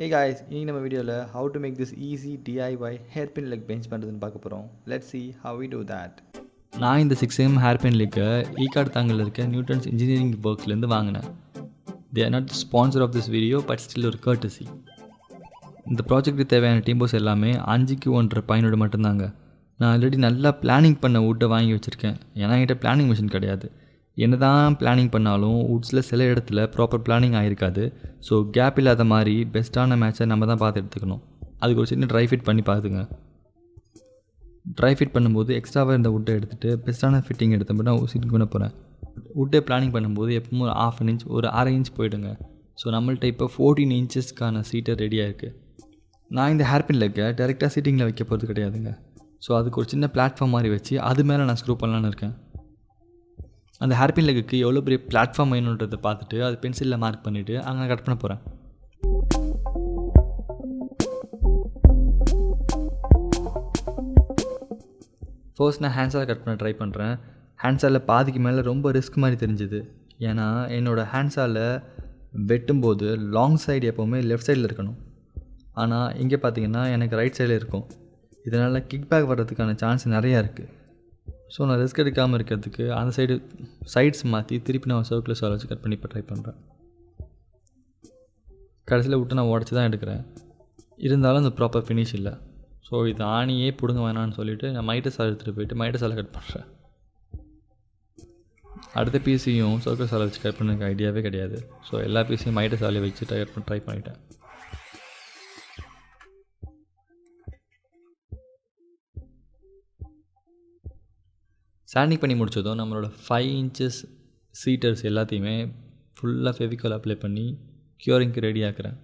Hey guys, இன்னைக்கு நம்ம வீடியோவில் how to make this easy DIY hairpin leg bench பண்ணுறதுன்னு பார்க்க போகிறோம். Let's see how we do that. நான் இந்த 6mm ஹேர்பின் லெக்கை ஈகார்ட் தாங்கில் இருக்க நியூட்டன்ஸ் இன்ஜினியரிங் ஒர்க்ஸ்லேருந்து வாங்கினேன். They are not sponsor of this video, but still ஒரு கர்ட்டசி. இந்த ப்ராஜெக்ட்டுக்கு தேவையான டீம்போஸ் எல்லாமே 5க்கு 1.5 பையனோட மட்டும்தாங்க. நான் ஆல்ரெடி நல்லா பிளானிங் பண்ண வுட்டை வாங்கி வச்சுருக்கேன். ஏன்னா என்கிட்ட பிளானிங் மிஷின் கிடையாது. என்ன தான் பிளானிங் பண்ணாலும் வுட்ஸில் சில இடத்துல ப்ராப்பர் பிளானிங் ஆகிருக்காது. ஸோ கேப் இல்லாத மாதிரி பெஸ்ட்டான மேட்சை நம்ம தான் பார்த்து எடுத்துக்கணும். அதுக்கு ஒரு சின்ன ட்ரை ஃபிட் பண்ணி பார்த்துங்க. ட்ரை ஃபிட் பண்ணும்போது எக்ஸ்ட்ராவாக இருந்த வுட்டை எடுத்துகிட்டு பெஸ்ட்டான ஃபிட்டிங் எடுத்து நான் ஃபிட்டிங் பண்ண போகிறேன். வுட்டை பிளானிங் பண்ணும்போது எப்பவும் ஒரு 1/2 inch ஒரு 1/2 inch போயிடுங்க. ஸோ நம்மள்ட்ட இப்போ 14 inchesக்கான சீட்டர் ரெடியாக இருக்குது. நான் இந்த ஹேர்பின் லெக்கை டேரெக்டாக சீட்டிங்கில் வைக்க போகிறது கிடையாதுங்க. ஸோ அதுக்கு ஒரு சின்ன பிளாட்ஃபார்ம் மாதிரி வச்சு அது மேலே நான் ஸ்க்ரூ பண்ணலான்னு இருக்கேன். அந்த ஹேர்பின் லெக்குக்கு எவ்வளோ பெரிய பிளாட்ஃபார்ம் வேணுன்றதை பார்த்துட்டு அது பென்சிலில் மார்க் பண்ணிவிட்டு அங்கே கட் பண்ண போகிறேன். ஃபர்ஸ்ட் நான் ஹேண்ட்ஸால் கட் பண்ண ட்ரை பண்ணுறேன். ஹேண்ட்ஸால் பாதிக்கு மேலே ரொம்ப ரிஸ்க் மாதிரி தெரிஞ்சுது. ஏன்னா என்னோடய ஹேண்ட்ஸால் வெட்டும்போது லாங் சைடு எப்போவுமே லெஃப்ட் சைடில் இருக்கணும். ஆனால் இங்கே பார்த்தீங்கன்னா எனக்கு ரைட் சைடில் இருக்கும். இதனால் கிக் பேக் வர்றதுக்கான சான்ஸ் நிறையா இருக்குது. ஸோ நான் ரிஸ்க் எடுக்காமல் இருக்கிறதுக்கு அந்த சைட்ஸ் மாற்றி திருப்பி நான் சர்க்குலர் சால் வச்சு கட் பண்ணி இப்போ ட்ரை பண்ணுறேன். கடைசியில் விட்டு நான் உடச்சி தான் எடுக்கிறேன். இருந்தாலும் அந்த ப்ராப்பர் ஃபினிஷ் இல்லை. ஸோ இது ஆணியே பிடுங்க வேணான்னு சொல்லிவிட்டு நான் மைட்ட சால் எடுத்துகிட்டு போயிட்டு மைட்ட சாலை கட் பண்ணுறேன். அடுத்த பீஸையும் சர்க்குலர் சாலை வச்சு கட் பண்ணுறதுக்கு ஐடியாவே கிடையாது. ஸோ எல்லா பீஸையும் மைட்ட சாலையை வச்சு ட்ரை பண்ணிட்டேன். சாண்டிங் பண்ணி முடித்ததும் நம்மளோட 5 inches சீட்டர்ஸ் எல்லாத்தையுமே ஃபுல்லாக ஃபெவிகால் அப்ளை பண்ணி க்யூரிங்க்கு ரெடி ஆக்குறேன்.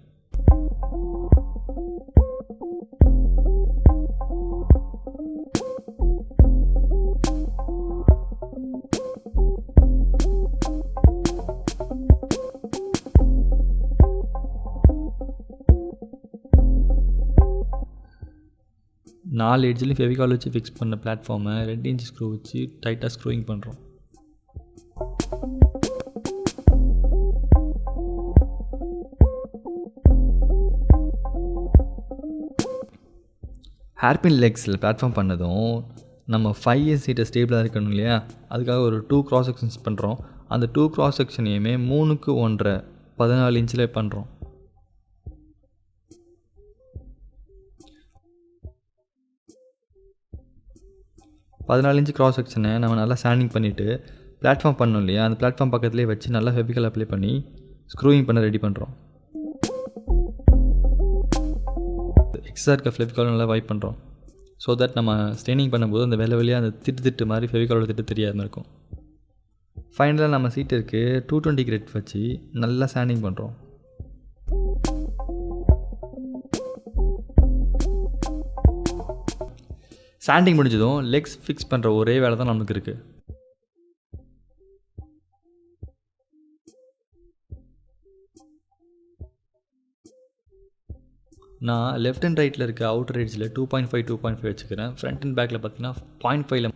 நாலு எட்ஜ்லையும் ஃபெவிகால் வச்சு ஃபிக்ஸ் பண்ண பிளாட்ஃபார்மை 2 inch ஸ்க்ரூ வச்சு டைட்டாக ஸ்க்ரூயிங் பண்ணுறோம். ஹேர்பின் லெக்ஸில் பிளாட்ஃபார்ம் பண்ணதும் நம்ம 5 inch சீட்டை ஸ்டேபிளாக இருக்கணும் இல்லையா, அதுக்காக ஒரு 2 cross sections பண்ணுறோம். அந்த 2 cross sectionையுமே 3க்கு 1.5 14 inchல பண்ணுறோம். inch கிராஸ் செக்ஷனை நம்ம நல்லா சாண்டிங் பண்ணிவிட்டு பிளாட்ஃபார்ம் பண்ணோம் இல்லையா, அந்த பிளாட்ஃபார்ம் பக்கத்துலேயே வச்சு நல்லா ஃபெவிகால் அப்ளை பண்ணி ஸ்க்ரூயிங் பண்ண ரெடி பண்ணுறோம். எக்ஸ்ட்ரா இருக்க ஃபெவிகால் நல்லா வைப் பண்ணுறோம். ஸோ தட் நம்ம ஸ்டெயினிங் பண்ணும்போது அந்த வெளியாக அந்த திட்டு மாதிரி ஃபெவிகாலோட திட்டு தெரியாமல் இருக்கும். ஃபைனலாக நம்ம சீட்டிற்கு 220 கிரேட் வச்சு நல்லா சாண்டிங் பண்ணுறோம். சாண்டிங் முடிஞ்சதும் லெக்ஸ் ஃபிக்ஸ் பண்ணுற ஒரே வேலை தான் நமக்கு இருக்குது. நான் லெஃப்ட் அண்ட் ரைட்டில் இருக்க அவுட்டர் எட்ஜில் 2.5 வச்சுக்கிறேன். ஃப்ரண்ட் அண்ட் பேக்கில் பார்த்தீங்கன்னா 0.5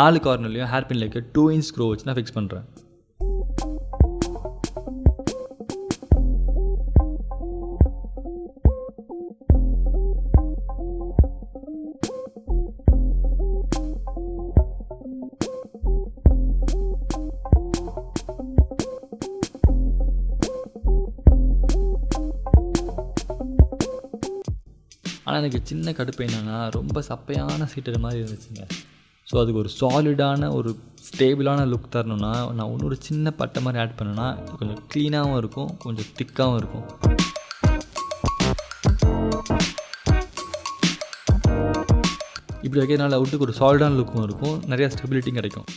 4 கார்னர்லையும் ஹேர்பின் லெக்கு 2 inch ஸ்க்ரூ வச்சு நான் ஃபிக்ஸ் பண்ணுறேன். ஆனால் எனக்கு சின்ன கடுப்பு என்னென்னா ரொம்ப சப்பையான சீட்டர் மாதிரி இருந்துச்சுங்க. ஸோ அதுக்கு ஒரு சாலிடான ஒரு ஸ்டேபிளான லுக் தரணுன்னா நான் இன்னொரு சின்ன பட்டை மாதிரி ஆட் பண்ணேன்னா கொஞ்சம் க்ளீனாகவும் இருக்கும், கொஞ்சம் திக்காகவும் இருக்கும். இப்படி வைக்கிறதுனால அவுட்டுக்கு ஒரு சாலிடான லுக்கும் இருக்கும், நிறையா ஸ்டெபிலிட்டியும் கிடைக்கும்.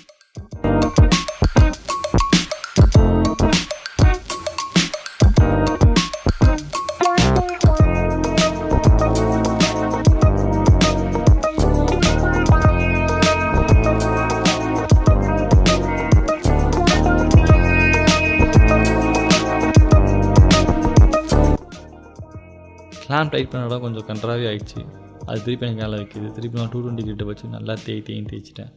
கிளாம்ப் டைட் பண்ண கொஞ்சம் கன்றாவே ஆகிடுச்சு. அது திருப்பி எனக்கு மேலே வைக்கிது. திருப்பி நான் 220 கிட்ட வச்சு நல்லா தேய்ச்சிட்டேன்.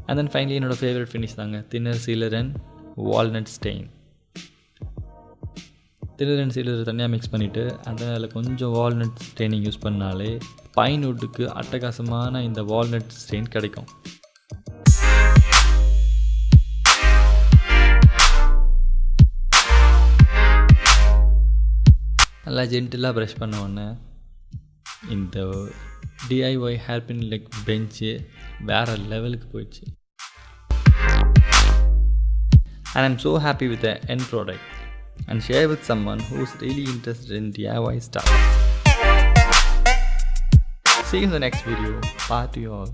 அண்ட் தென் ஃபைனலி என்னோடய ஃபேவரட் ஃபினிஷ் தாங்க, thinner sealer and walnut stain. 3 சீடு தனியாக மிக்ஸ் பண்ணிவிட்டு அதில் கொஞ்சம் வால்நட் ஸ்ட்ரெயினிங் யூஸ் பண்ணாலே பைன் வுட்டுக்கு அட்டகாசமான இந்த வால்நட் ஸ்ட்ரெயின் கிடைக்கும். நல்லா ஜென்டிலாக ப்ரஷ் பண்ண உடனே இந்த DIY ஹேர்பின் லெக் பெஞ்சு வேறு லெவலுக்கு போயிடுச்சு. And I'm so happy with the end product and share with someone who's really interested in DIY stuff. See you in the next video. Bye to you all.